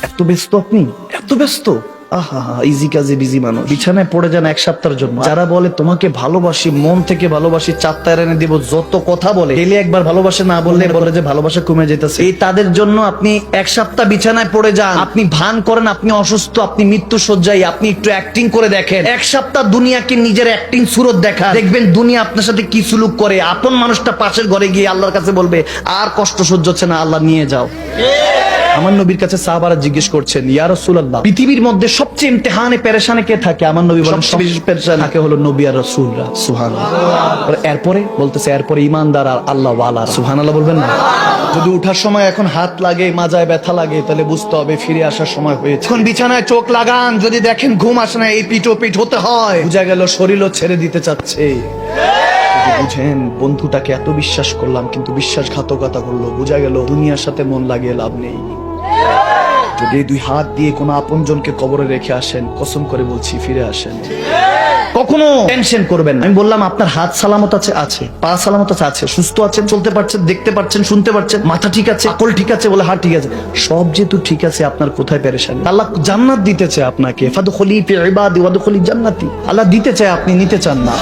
এত ব্যস্ত আপনি, এত ব্যস্ত? আহা, ইজি কাজে বিজি মানুষ। বিছানায় পড়ে যান এক সপ্তাহের জন্য। যারা বলে তোমাকে ভালোবাসি, মন থেকে ভালোবাসি, চাঁদটা এনে দিব, যত কথা বলে, ডেলি একবার ভালোবাসে না বললে বলে যে ভালোবাসা কমে যেতেছে, এই তাদের জন্য আপনি এক সপ্তাহ বিছানায় পড়ে যান। আপনি ভান করেন আপনি অসুস্থ, আপনি মৃত্যু শয্যায়, আপনি একটু অ্যাক্টিং করে দেখেন। এক সপ্তাহ দুনিয়াকে নিজের অ্যাক্টিং সুরত দেখা, দেখবেন দুনিয়া আপনার সাথে কি সুলুক করে। আপন মানুষটা পাশের ঘরে গিয়ে আল্লাহর কাছে বলবে আর কষ্ট সহ্য হচ্ছে না, আল্লাহ নিয়ে যাও। আমার নবীর কাছে সাহাবারা জিজ্ঞেস করছেন, ইয়া রাসূলুল্লাহ, পৃথিবীর মধ্যে সবচেয়ে ইমতিহানে পেরেশানে কে থাকে? আমার নবী বলেন সবচেয়ে পেরেশান থাকে হলো নবী আর রাসূলরা। সুবহানাল্লাহ। এরপরে বলতেছে এরপরে ঈমানদার আর আল্লাহ ওয়ালা। সুবহানাল্লাহ বলবেন না? যদি উঠার সময় এখন হাত লাগে, মাজায় ব্যথা লাগে, তাহলে বুঝতে হবে ফিরে আসার সময় হয়েছে। এখন বিছানায় চোখ লাগান, যদি দেখেন ঘুম আসে না, এই পিঠো পিঠ হতে হয়, বুঝা গেল শরীরও ছেড়ে দিতে চাচ্ছে। বুঝেন বন্ধুটাকে এত বিশ্বাস করলাম কিন্তু বিশ্বাসঘাতকতা করলো, বোঝা গেল দুনিয়ার সাথে মন লাগিয়ে লাভ নেই। যদি দুই হাত দিয়ে কোনো আপনজনকে কবরে রেখে আসেন, কসম করে বলছি ফিরে আসেন। কখনো টেনশন করবেন না। আমি বললাম আপনার হাত সালামত আছে, আছে, পা সালামত আছে, আছে, সুস্থ আছেন, চলতে পারছেন, দেখতে পাচ্ছেন, শুনতে পাচ্ছেন, মাথা ঠিক আছে, আকল ঠিক আছে, বলে হাত ঠিক আছে, সব যেহেতু ঠিক আছে, আপনার কোথায় পেরেশানি? আল্লাহ জান্নাত দিতে চায় আপনাকে, ফাদখুলি ফি ইবাদি ওয়াদখুলি জান্নাতি। আল্লাহ দিতে চায়, আপনি নিতে চান না।